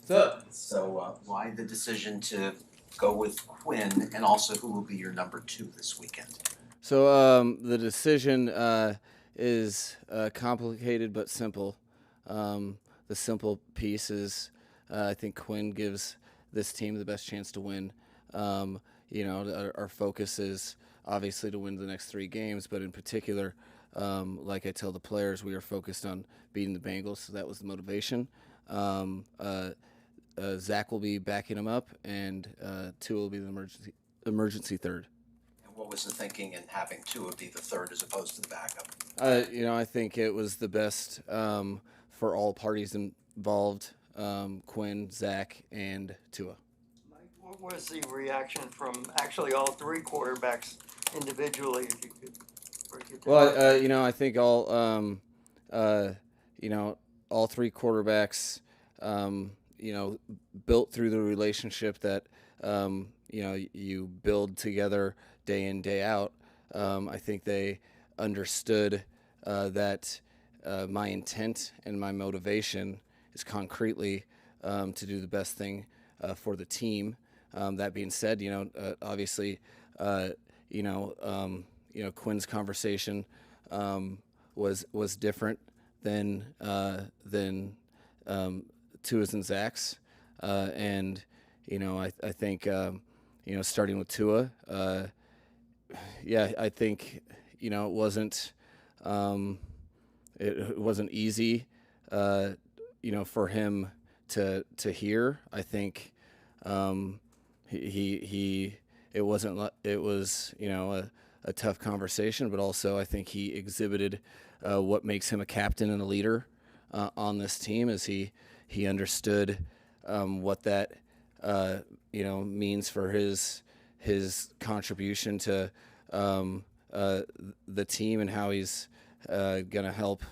So, why the decision to go with Quinn, and also who will be your number two this weekend? The decision is complicated but simple. The simple piece is I think Quinn gives this team the best chance to win. Our focus is obviously to win the next three games, but in particular, like I tell the players, we are focused on beating the Bengals, so that was the motivation. Um, uh, Zach will be backing him up, and Tua will be the emergency third. And what was the thinking in having Tua be the third as opposed to the backup? I think it was the best for all parties involved: Quinn, Zach, and Tua. Mike, what was the reaction from actually all three quarterbacks individually? If you could break it down. I think uh, all three quarterbacks, built through the relationship that you build together day in day out. I think they understood that my intent and my motivation is concretely to do the best thing for the team. That being said, obviously, uh, Quinn's conversation was different than Tua's and Zach's, and I think starting with Tua, I think it wasn't it wasn't easy for him to hear. I think he it was a tough conversation, but also I think he exhibited what makes him a captain and a leader on this team, as he understood what that means for his contribution to the team, and how he's going to help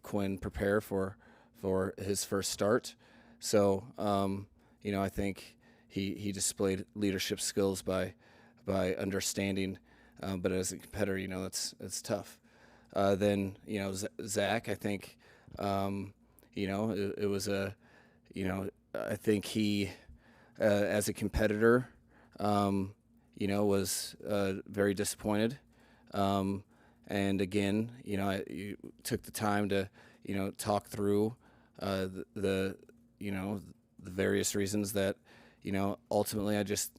Quinn prepare for his first start. So I think he displayed leadership skills by understanding, but as a competitor, it's tough. Then Zach, I think it was I think he as a competitor was very disappointed. And again, you took the time to talk through the various reasons that ultimately I just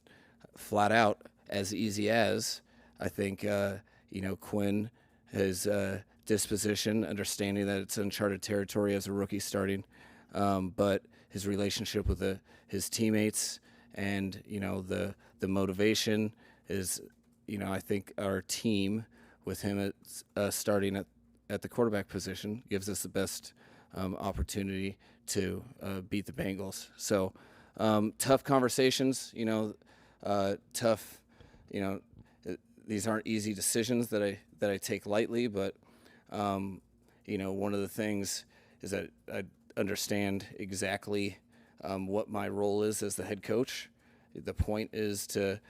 flat out, as easy as, I think Quinn, his disposition, understanding that it's uncharted territory as a rookie starting, but his relationship with his teammates, and the motivation is, I think our team with him starting at the quarterback position gives us the best opportunity to beat the Bengals. So tough conversations, tough, these aren't easy decisions that I take lightly, but one of the things is that I understand exactly what my role is as the head coach. The point is to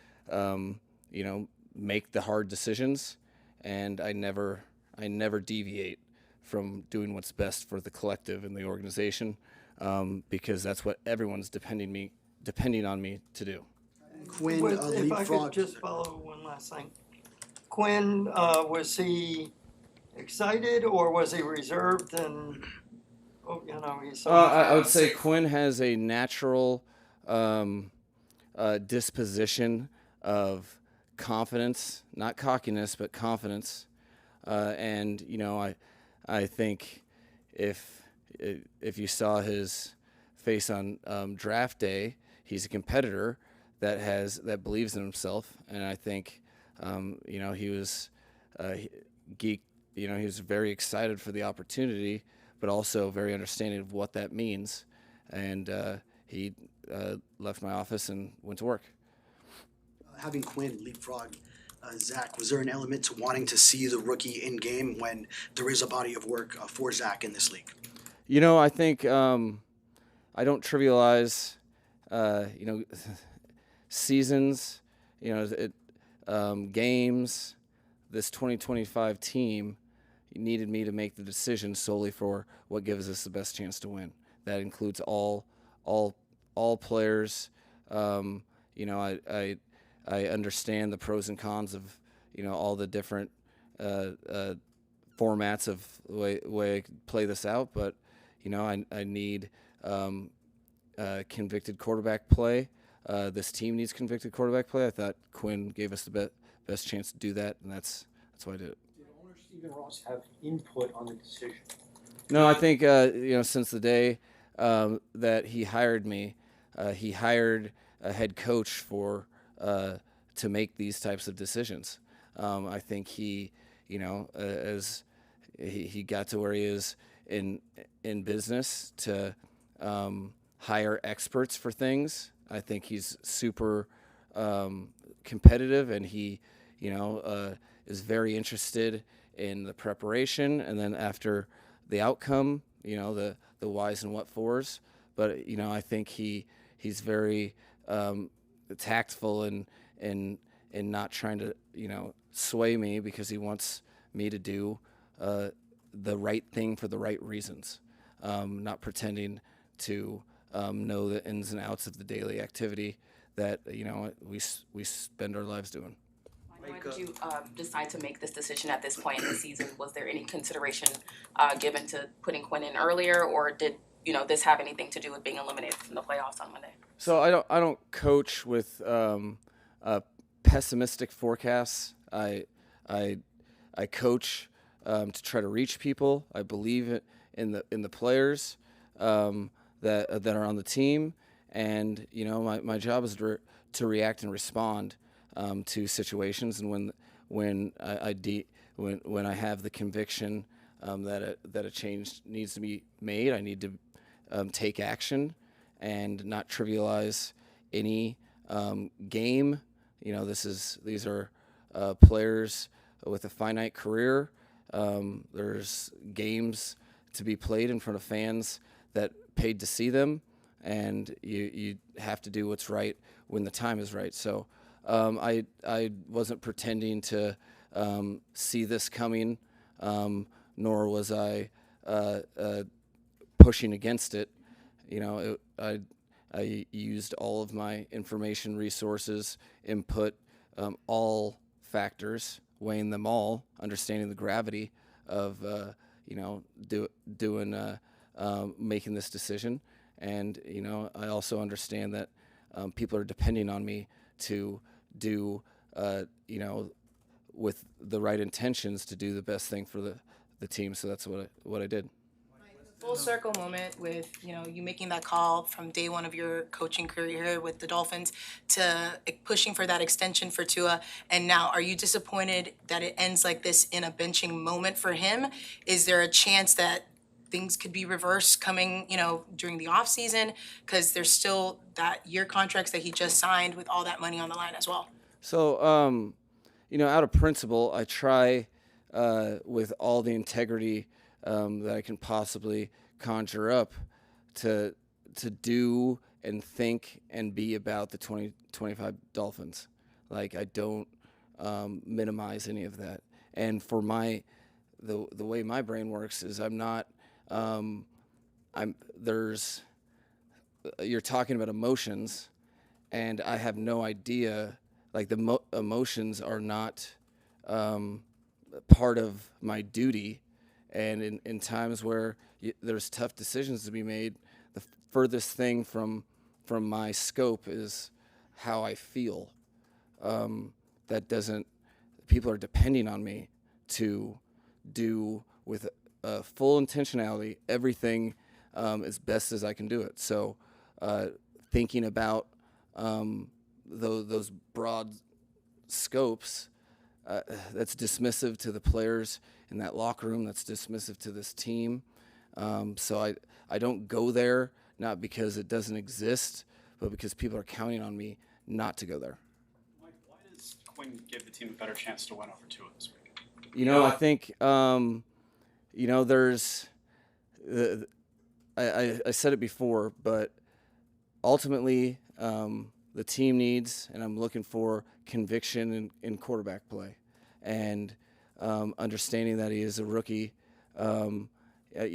make the hard decisions, and I never deviate from doing what's best for the collective and the organization, because that's what everyone's depending on me to do. Quinn, if I could just follow one last thing. Quinn, was he excited or was he reserved? And he's so. I would say Quinn has a natural disposition of confidence, not cockiness, but confidence. And I think if you saw his face on draft day, he's a competitor that believes in himself, and I think he was geeked. He was very excited for the opportunity, but also very understanding of what that means. And he left my office and went to work. Having Quinn leapfrog Zach, was there an element to wanting to see the rookie in game when there is a body of work for Zach in this league? I think I don't trivialize, seasons, games. This 2025 team needed me to make the decision solely for what gives us the best chance to win. that includes all players. You know, I understand the pros and cons of, you know, all the different formats of the way I could play this out, but you know, I need convicted quarterback play. This team needs convicted quarterback play. I thought Quinn gave us the best chance to do that, and that's why I did it. Did owner Stephen Ross have input on the decision? No, I think you know, since the day that he hired me, he hired a head coach for to make these types of decisions. I think he, you know, as he got to where he is in business to hire experts for things. I think he's super competitive, and he, you know, is very interested in the preparation, and then after the outcome, you know, the whys and what fors. But you know, I think he's very tactful and not trying to, you know, sway me, because he wants me to do the right thing for the right reasons, not pretending to know the ins and outs of the daily activity that, you know, we spend our lives doing. Why did you decide to make this decision at this point in the season? Was there any consideration given to putting Quinn in earlier, or did, you know, this have anything to do with being eliminated from the playoffs on Monday? So I don't coach with pessimistic forecasts. I coach to try to reach people. I believe in the players that are on the team, and you know, my job is to react and respond to situations, and when I have the conviction that a change needs to be made, I need to take action and not trivialize any game. You know, these are players with a finite career. There's games to be played in front of fans that paid to see them, and you have to do what's right when the time is right. So I wasn't pretending to see this coming, nor was I pushing against it. You know, I used all of my information resources, input all factors, weighing them all, understanding the gravity of you know, making this decision. And you know, I also understand that people are depending on me to do you know, with the right intentions, to do the best thing for the team. So that's what I did. Full circle moment with, you know, you making that call from day one of your coaching career with the Dolphins to pushing for that extension for Tua, and now are you disappointed that it ends like this in a benching moment for him? Is there a chance that things could be reversed coming, you know, during the off season, because there's still that year contracts that he just signed with all that money on the line as well? So you know, out of principle, I try with all the integrity that I can possibly conjure up to do and think and be about the 2025 Dolphins. Like, I don't minimize any of that. And for the way my brain works is I'm not you're talking about emotions, and I have no idea. Like, the emotions are not part of my duty. And in times where there's tough decisions to be made, the furthest thing from my scope is how I feel. People are depending on me to do with full intentionality everything as best as I can do it. So thinking about those broad scopes, that's dismissive to the players in that locker room, that's dismissive to this team. So I don't go there, not because it doesn't exist, but because people are counting on me not to go there. Mike, why does Quinn give the team a better chance to win over Tua this week? You know, I think, you know, there's, I said it before, but ultimately the team needs, and I'm looking for conviction in quarterback play. And understanding that he is a rookie, you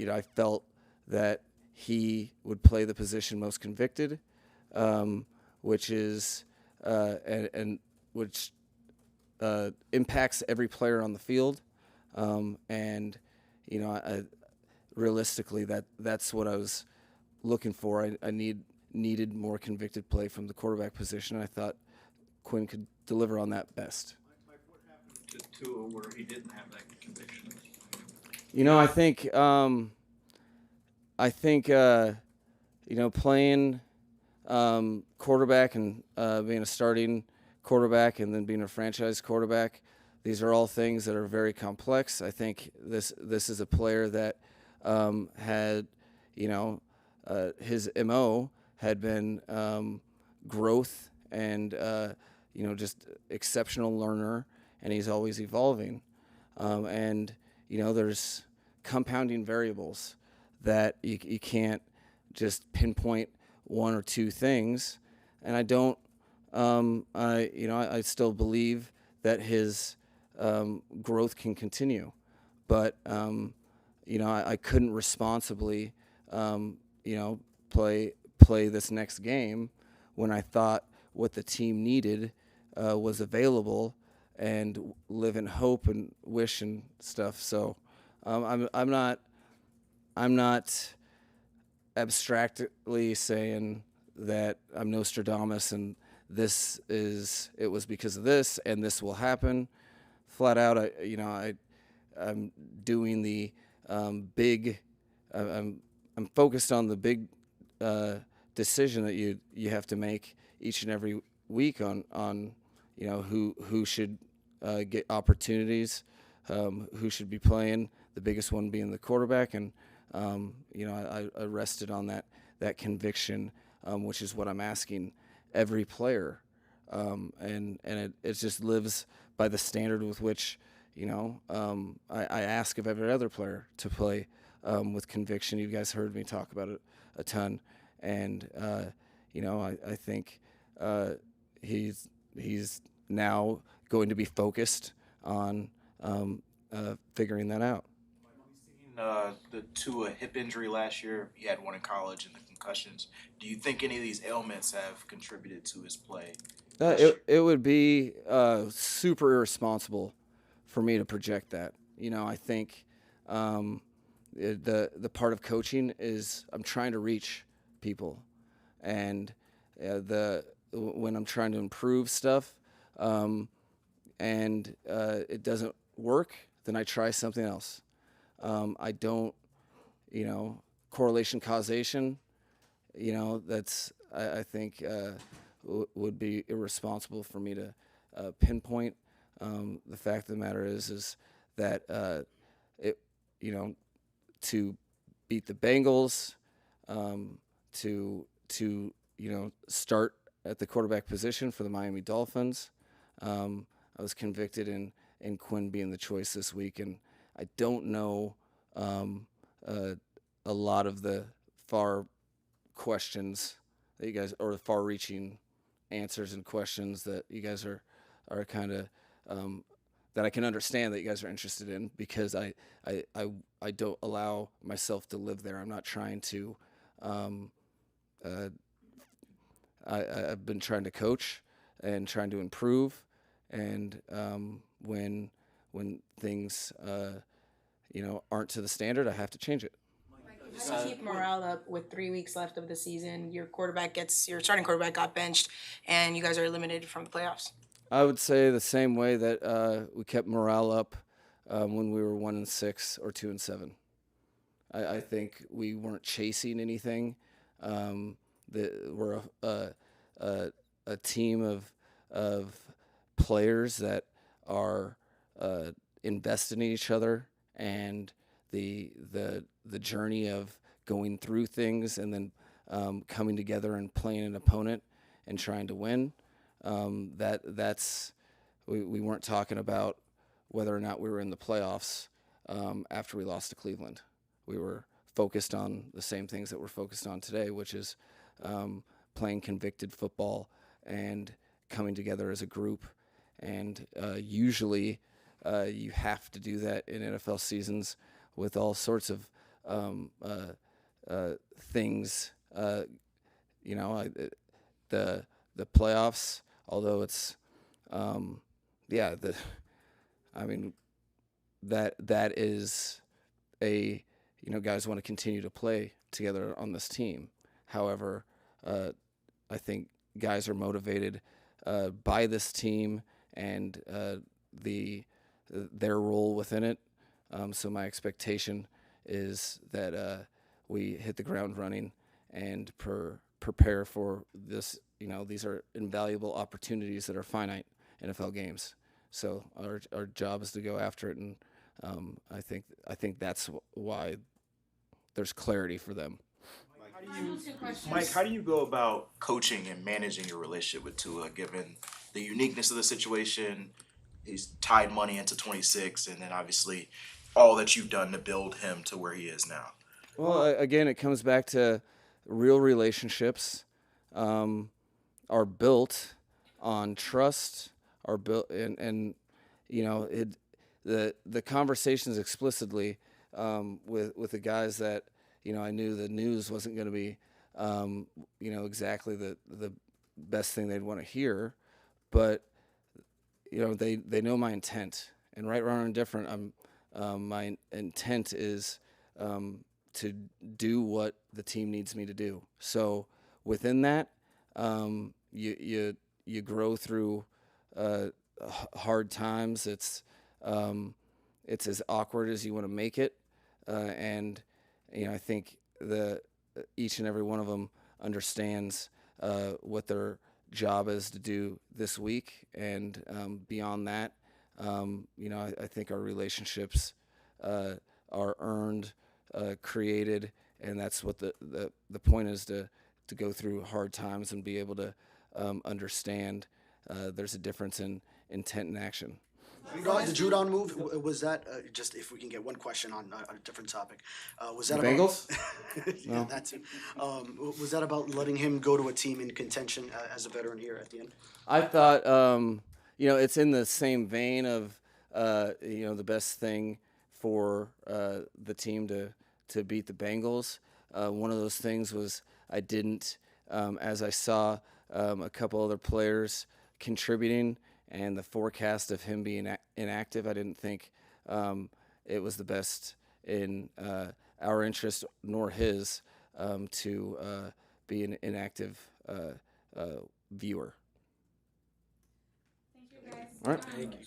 know, I felt that he would play the position most convicted, which is and which impacts every player on the field, and you know, realistically, that's what I was looking for. I needed more convicted play from the quarterback position. I thought Quinn could deliver on that best. Mike, what happened to Tua where he didn't have that conviction? You know, I think you know, playing quarterback and being a starting quarterback and then being a franchise quarterback, these are all things that are very complex. I think this is a player that had, you know, his MO had been growth and you know, just exceptional learner, and he's always evolving. And you know, there's compounding variables that you can't just pinpoint one or two things. And I don't, I still believe that his growth can continue, but you know, I couldn't responsibly, you know, play this next game when I thought what the team needed was available, and live in hope and wish and stuff. So I'm not abstractly saying that I'm Nostradamus and it was because of this and this will happen. Flat out, I'm doing the big. I'm focused on the big decision that you have to make each and every week on you know, who should get opportunities, who should be playing. The biggest one being the quarterback, and you know, I rested on that conviction, which is what I'm asking every player, and it just lives by the standard with which, you know, I ask of every other player to play with conviction. You guys heard me talk about it a ton, and you know, I think he's now going to be focused on figuring that out. The Tua hip injury last year. He had one in college and the concussions. Do you think any of these ailments have contributed to his play? It would be super irresponsible for me to project that. You know, I think the part of coaching is I'm trying to reach people, and when I'm trying to improve stuff, and it doesn't work, then I try something else. I don't, you know, correlation causation, you know, that's, I think would be irresponsible for me to pinpoint. The fact of the matter is that it, you know, to beat the Bengals, to you know, start at the quarterback position for the Miami Dolphins, I was convicted in Quinn being the choice this week, and I don't know a lot of the far questions that you guys, or the far-reaching answers and questions that you guys are kind of that I can understand that you guys are interested in, because I don't allow myself to live there. I'm not trying to. I've been trying to coach and trying to improve, and when things you know, aren't to the standard, I have to change it. Just to keep morale up with 3 weeks left of the season, your starting quarterback got benched, and you guys are eliminated from the playoffs. I would say the same way that we kept morale up when we were 1-6 or 2-7. I think we weren't chasing anything. We're a team of players that are invested in each other, and the journey of going through things and then coming together and playing an opponent and trying to win. We weren't talking about whether or not we were in the playoffs after we lost to Cleveland. We were focused on the same things that we're focused on today, which is playing convicted football and coming together as a group. And usually you have to do that in NFL seasons with all sorts of things. You know, the playoffs, although it's yeah, I mean that is a, you know, guys want to continue to play together on this team. However, I think guys are motivated by this team and their role within it. So my expectation is that we hit the ground running and prepare for this. You know, these are invaluable opportunities that are finite NFL games. So our job is to go after it, and I think that's why there's clarity for them. Mike, how do you go about coaching and managing your relationship with Tua, given the uniqueness of the situation? He's tied money into 26, and then obviously all that you've done to build him to where he is now. Well, again, it comes back to real relationships are built on trust, are built, and you know, the conversations explicitly with the guys that, you know, I knew the news wasn't going to be, you know, exactly the best thing they'd want to hear, but you know, they know my intent, and right, wrong, or indifferent, my intent is to do what the team needs me to do. So within that, you grow through hard times. It's as awkward as you want to make it, and you know, I think each and every one of them understands what their job is to do this week, and beyond that, you know, I think our relationships are earned, created, and that's what the point is, to go through hard times and be able to understand there's a difference in intent and action. The Judon move, was that, just if we can get one question on a different topic, was that The Bengals? Yeah, No. that's it. Was that about letting him go to a team in contention as a veteran here at the end? I thought, you know, it's in the same vein of, you know, the best thing for the team to beat the Bengals. One of those things was I didn't, as I saw a couple other players contributing and the forecast of him being inactive, I didn't think it was the best in our interest nor his to be an inactive viewer. Thank you guys. All right. Thank you.